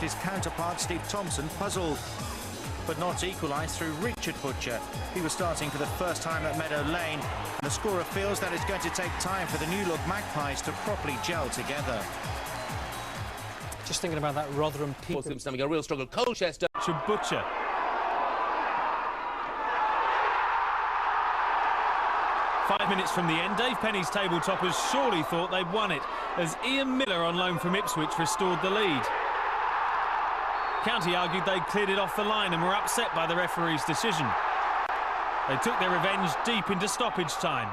His counterpart, Steve Thompson, puzzled, but not equalised through Richard Butcher. He was starting for the first time at Meadow Lane, and the scorer feels that it's going to take time for the new-look Magpies to properly gel together. Just thinking about that Rotherham people. Simpson having a real struggle. Colchester. To Butcher. Five minutes from the end, Dave Penny's table toppers surely thought they'd won it, as Ian Miller on loan from Ipswich restored the lead. County argued they'd cleared it off the line and were upset by the referee's decision. They took their revenge deep into stoppage time.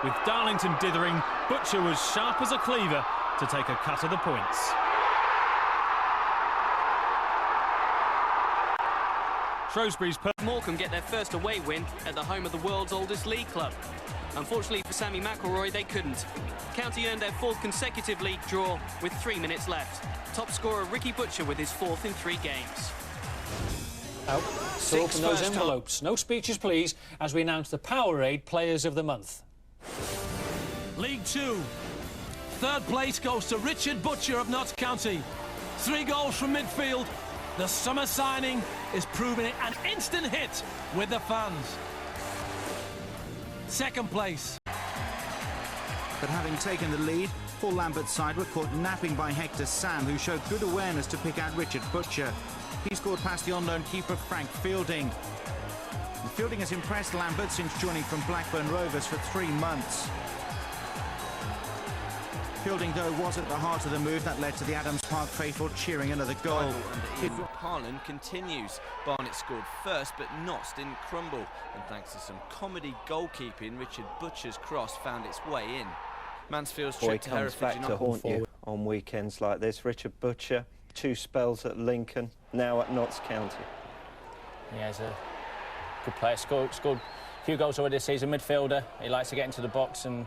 With Darlington dithering, Butcher was sharp as a cleaver to take a cut of the points. Shrewsbury's Morecambe get their first away win at the home of the world's oldest league club. Unfortunately for Sammy McElroy, they couldn't. County earned their fourth consecutive league draw with 3 minutes left. Top scorer Ricky Butcher with his fourth in 3 games. Out. So open those envelopes. No speeches, please, as we announce the Powerade Players of the Month. League 2. Third place goes to Richard Butcher of Notts County. 3 goals from midfield. The summer signing is proving it an instant hit with the fans. Second place. But having taken the lead, Paul Lambert's side were caught napping by Hector Sam, who showed good awareness to pick out Richard Butcher. He scored past the on-loan keeper Frank Fielding. And Fielding has impressed Lambert since joining from Blackburn Rovers for 3 months. Fielding, though, was at the heart of the move that led to the Adams Park faithful cheering another goal. Harlan continues. Barnett scored first, but Notts didn't crumble. And thanks to some comedy goalkeeping, Richard Butcher's cross found its way in. Mansfield's trip to Hereford back to haunt you on weekends like this. Richard Butcher, 2 spells at Lincoln, now at Notts County. Yeah, he's a good player. Scored a few goals already this season. Midfielder, he likes to get into the box, and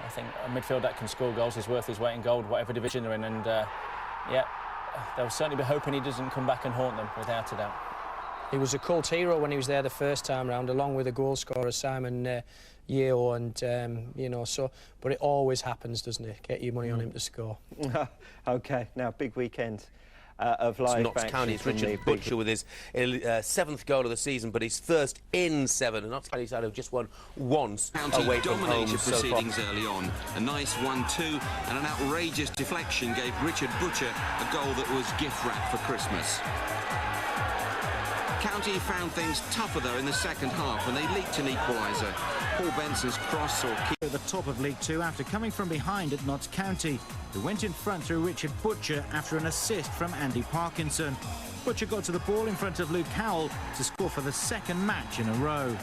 I think a midfielder that can score goals is worth his weight in gold, whatever division they're in. And yeah, they'll certainly be hoping he doesn't come back and haunt them, without a doubt. He was a cult hero when he was there the first time round, along with the goal scorer Simon Yeo, and you know, so. But it always happens, doesn't it? Get your money on him to score. OK, now big weekend of live Notts County's Richard Butcher with his 7th goal of the season, but his first in 7. And Notts County side have just won once away from home. Dominated proceedings early on. A nice 1-2 and an outrageous deflection gave Richard Butcher a goal that was gift wrapped for Christmas. County found things tougher, though, in the second half when they leaked an equaliser. Paul Benson's cross or keep at the top of League 2 after coming from behind at Notts County, who went in front through Richard Butcher after an assist from Andy Parkinson. Butcher got to the ball in front of Luke Howell to score for the 2nd match in a row.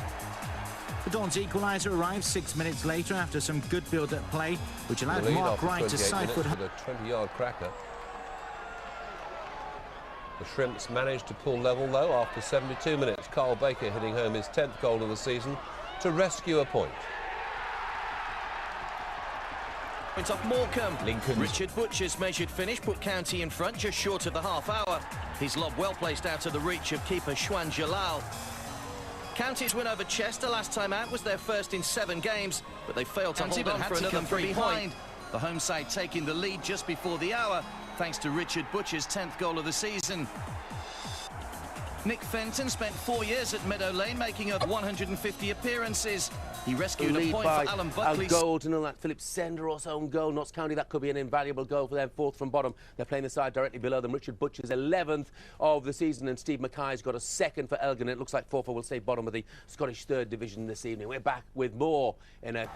The Dons equaliser arrived 6 minutes later after some good build-up play, which allowed Mark Wright to side foot. A 20-yard cracker. The Shrimps managed to pull level, though, after 72 minutes. Carl Baker hitting home his 10th goal of the season to rescue a point. Point off Morecambe. Lincoln. Richard Butcher's measured finish put County in front just short of the half hour. His lob well placed out of the reach of keeper Shwan Jalal. County's win over Chester last time out was their first in 7 games, but they failed to hold on for another 3 points. The home side taking the lead just before the hour, thanks to Richard Butcher's 10th goal of the season. Nick Fenton spent 4 years at Meadow Lane, making up 150 appearances. He rescued a point for Alan Buckley. A goal to know that Philip Senderos' own goal. Notts County, that could be an invaluable goal for them, 4th from bottom. They're playing the side directly below them. Richard Butcher's 11th of the season, and Steve Mackay's got a 2nd for Elgin. It looks like Forfar will stay bottom of the Scottish 3rd Division this evening. We're back with more in a...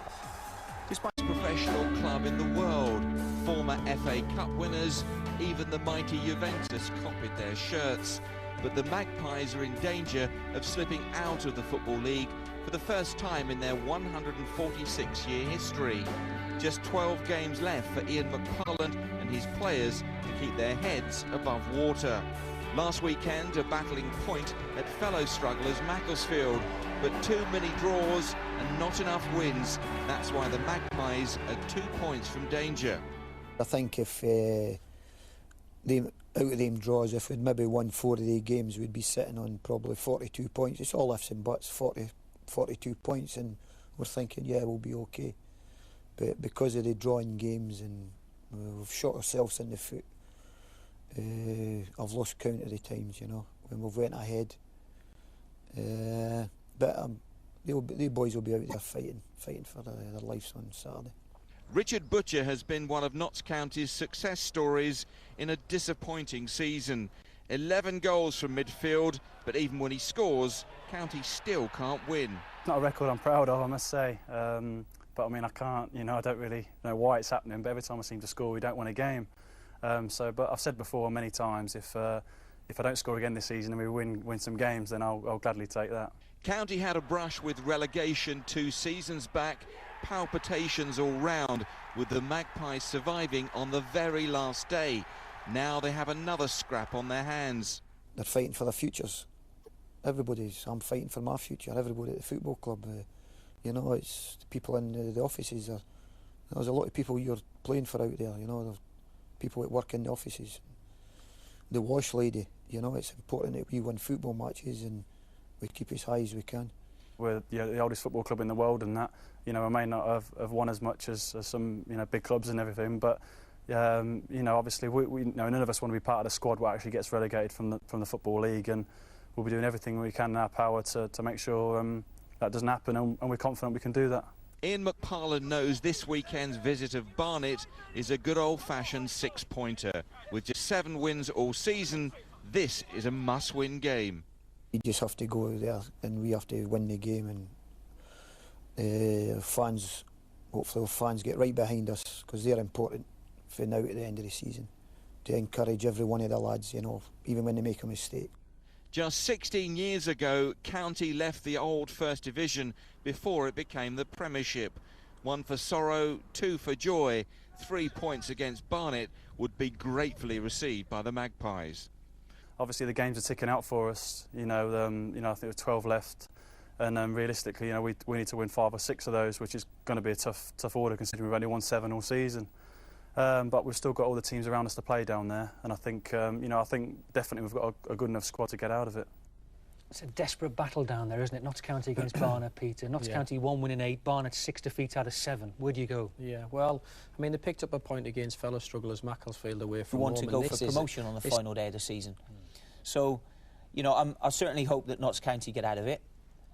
Despite the professional club in the world, former FA Cup winners, even the mighty Juventus copied their shirts. But the Magpies are in danger of slipping out of the Football League for the first time in their 146-year history. Just 12 games left for Ian McParland and his players to keep their heads above water. Last weekend, a battling point at fellow strugglers Macclesfield, but too many draws and not enough wins. That's why the Magpies are 2 points from danger. I think if out of them draws, if we'd maybe won 4 of the games, we'd be sitting on probably 42 points. It's all ifs and buts, 42 points, and we're thinking, yeah, we'll be okay. But because of the drawing games, and we've shot ourselves in the foot, I've lost count of the times, you know, when we've went ahead. But the boys will be out there fighting for their lives on Saturday. Richard Butcher has been one of Notts County's success stories in a disappointing season. 11 goals from midfield, but even when he scores, County still can't win. Not a record I'm proud of, I must say. But I mean, I can't, you know, I don't really know why it's happening, but every time I seem to score, we don't win a game. But I've said before many times, if I don't score again this season and we win some games, then I'll gladly take that. County had a brush with relegation 2 seasons back. Palpitations all round, with the Magpies surviving on the very last day. Now they have another scrap on their hands. They're fighting for their futures. I'm fighting for my future. Everybody at the football club, you know, it's the people in the offices. There's a lot of people you're playing for out there, you know. There's people that work in the offices. The wash lady, you know, it's important that we win football matches and we keep as high as we can. We're the oldest football club in the world, and that, you know, we may not have won as much as some, you know, big clubs and everything, but you know, obviously we you know, none of us want to be part of the squad what actually gets relegated from the Football League, and we'll be doing everything we can in our power to make sure that doesn't happen, and we're confident we can do that. Ian McParland knows this weekend's visit of Barnet is a good old-fashioned 6-pointer. With just 7 wins all season, this is a must-win game. We just have to go there and we have to win the game, and fans, hopefully our fans get right behind us, because they're important for now at the end of the season, to encourage every one of the lads, you know, even when they make a mistake. Just 16 years ago, County left the old First Division before it became the Premiership. 1 for sorrow, 2 for joy. 3 points against Barnet would be gratefully received by the Magpies. Obviously the games are ticking out for us. You know, I think there's 12 left, and realistically, you know, we need to win 5 or 6 of those, which is going to be a tough order considering we've only won 7 all season. But we've still got all the teams around us to play down there, and I think you know, I think definitely we've got a good enough squad to get out of it. It's a desperate battle down there, isn't it? Notts County against Barnet, Peter. Notts County 1 win in 8, Barnet 6 defeats out of 7. Where do you go? Yeah, well, I mean, they picked up a point against fellow strugglers Macclesfield away from We want home, to go for promotion on the final day of the season. So, you know, I certainly hope that Notts County get out of it.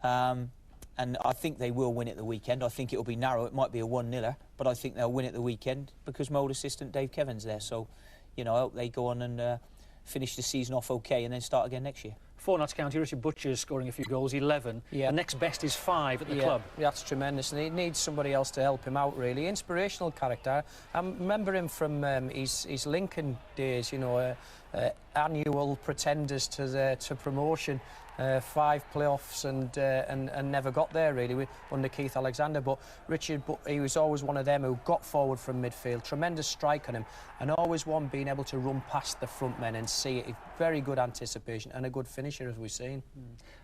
And I think they will win at the weekend. I think it will be narrow. It might be a 1-0er, but I think they'll win at the weekend because my old assistant Dave Kevin's there. So, you know, I hope they go on and finish the season off OK and then start again next year. For Notts County, Richard Butcher is scoring a few goals, 11. The next best is 5 at the club. Yeah, that's tremendous, and he needs somebody else to help him out, really. Inspirational character. I remember him from his Lincoln days, you know, annual pretenders to promotion. 5 playoffs and never got there really under Keith Alexander, but Richard, he was always one of them who got forward from midfield, tremendous strike on him, and always one being able to run past the front men and see it. Very good anticipation and a good finisher, as we've seen.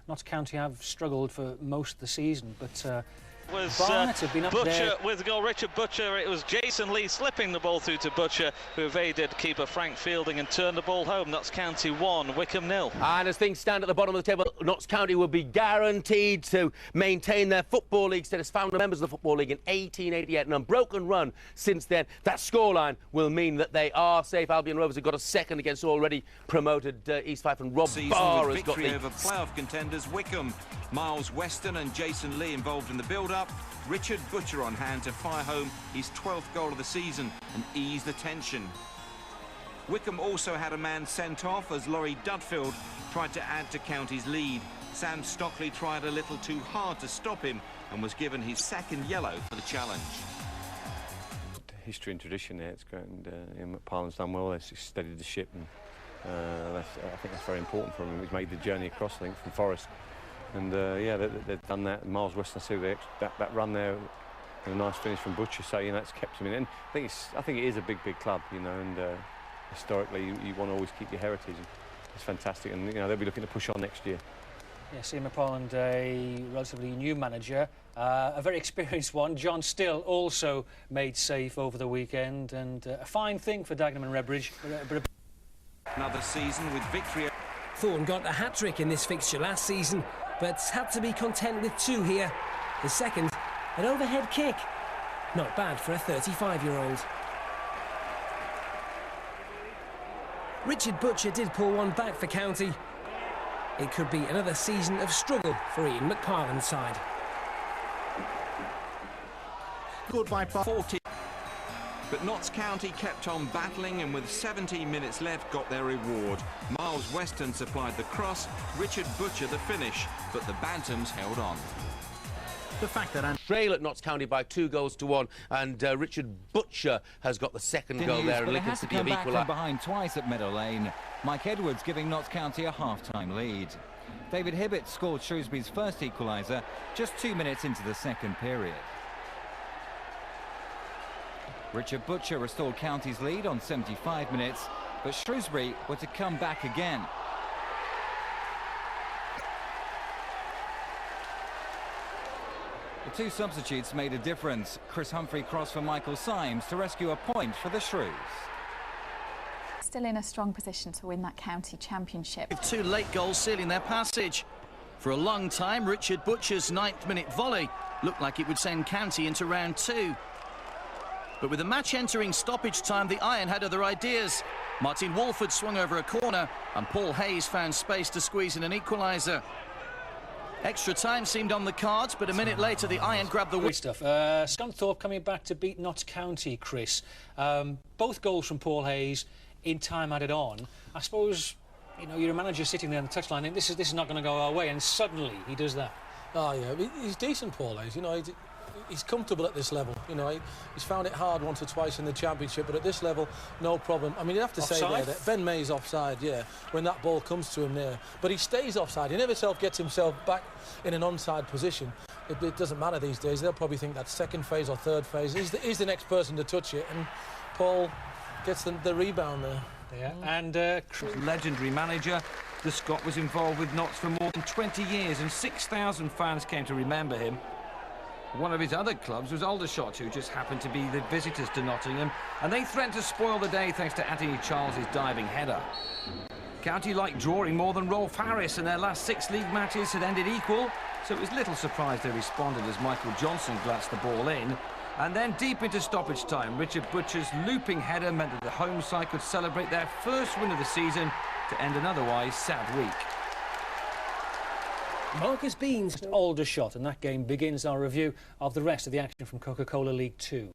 Notts County have struggled for most of the season, but was Barnet have been up Butcher there. with the goal. Richard Butcher. It was Jason Lee slipping the ball through to Butcher, who evaded keeper Frank Fielding and turned the ball home. Notts County 1, Wickham 0. And as things stand at the bottom of the table, Notts County will be guaranteed to maintain their Football League status. Founder members of the Football League in 1888, an unbroken run since then. That scoreline will mean that they are safe. Albion Rovers have got a second against already promoted East Fife, and Rob Barr has got victory over playoff contenders Wickham. Miles Weston and Jason Lee involved in the build-up. Richard Butcher on hand to fire home his 12th goal of the season and ease the tension. Wickham also had a man sent off as Laurie Dudfield tried to add to County's lead. Sam Stockley tried a little too hard to stop him and was given his second yellow for the challenge. History and tradition there, it's great, and McParland's done well. He's steadied the ship, and I think that's very important for him. He's made the journey across, I think, from Forest. And yeah, they've done that. Miles Weston, I see that run there, and a nice finish from Butcher. So, you know, that's kept him in. And I think it is a big club, you know. And historically, you want to always keep your heritage. It's fantastic, and you know they'll be looking to push on next year. Yes, Ian McParland, a relatively new manager, a very experienced one. John Still also made safe over the weekend, and a fine thing for Dagenham and Redbridge. Another season with victory. Thorne got a hat-trick in this fixture last season, but had to be content with 2 here. His second, an overhead kick. Not bad for a 35-year-old. Richard Butcher did pull one back for County. It could be another season of struggle for Ian McParland's side. Goodbye, 40. But Notts County kept on battling and with 17 minutes left got their reward. Miles Weston supplied the cross, Richard Butcher the finish, but the Bantams held on. The fact that trail at Notts County by 2-1, and Richard Butcher has got the second goal there, and Lincoln City have equalised. equalised. Behind twice at Meadow Lane. Mike Edwards giving Notts County a half-time lead. David Hibbett scored Shrewsbury's first equaliser just 2 minutes into the second period. Richard Butcher restored County's lead on 75 minutes, but Shrewsbury were to come back again. The two substitutes made a difference. Chris Humphrey crossed for Michael Symes to rescue a point for the Shrews. Still in a strong position to win that county championship. With 2 late goals sealing their passage. For a long time, Richard Butcher's 9th-minute volley looked like it would send County into round 2. But with the match entering stoppage time, the Iron had other ideas. Martin Walford swung over a corner and Paul Hayes found space to squeeze in an equaliser. Extra time seemed on the cards, but a minute later the Iron grabbed the win. Great stuff. Scunthorpe coming back to beat Notts County, Chris. Both goals from Paul Hayes in time added on. I suppose, you know, you're a manager sitting there on the touchline and this is not going to go our way, and suddenly he does that. Oh yeah, he's decent, Paul Hayes. You know, he's comfortable at this level. You know, he's found it hard once or twice in the Championship, but at this level, no problem. I mean, you have to say there that Ben May's offside, yeah, when that ball comes to him there. But he stays offside. He never gets himself back in an onside position. It doesn't matter these days. They'll probably think that's second phase or third phase. He's the next person to touch it, and Paul gets the rebound there. Yeah, and legendary manager. The Scot was involved with Notts for more than 20 years, and 6,000 fans came to remember him. One of his other clubs was Aldershot, who just happened to be the visitors to Nottingham, and they threatened to spoil the day thanks to Anthony Charles's diving header. County liked drawing more than Rolf Harris, and their last 6 league matches had ended equal, so it was little surprise they responded as Michael Johnson glanced the ball in. And then deep into stoppage time, Richard Butcher's looping header meant that the home side could celebrate their first win of the season to end an otherwise sad week. Marcus Beans, Aldershot, and that game begins our review of the rest of the action from Coca-Cola League 2.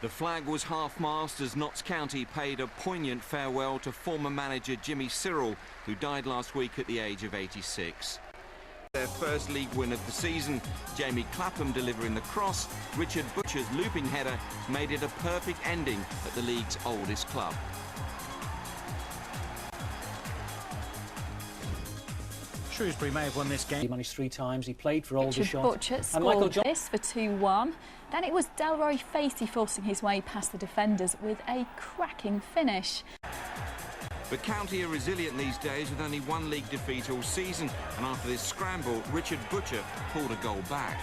The flag was half-mast as Notts County paid a poignant farewell to former manager Jimmy Cyril, who died last week at the age of 86. Their first league win of the season, Jamie Clapham delivering the cross, Richard Butcher's looping header made it a perfect ending at the league's oldest club. Shrewsbury may have won this game. He managed 3 times, he played for Richard Aldershot. Butcher scored this for 2-1. Then it was Delroy Facey forcing his way past the defenders with a cracking finish. But County are resilient these days with only 1 league defeat all season, and after this scramble, Richard Butcher pulled a goal back.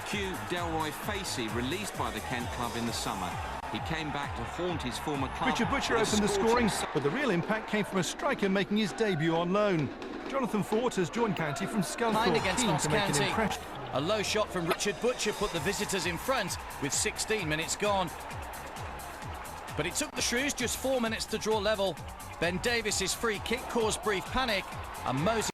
Cue Delroy Facey, released by the Kent club in the summer. He came back to haunt his former club. Richard Butcher opened the scoring, but the real impact came from a striker making his debut on loan. Jonathan Fort has joined County from Scunthorpe, against keen to make an impression. A low shot from Richard Butcher put the visitors in front with 16 minutes gone. But it took the Shrews just 4 minutes to draw level. Ben Davis's free kick caused brief panic, and Moses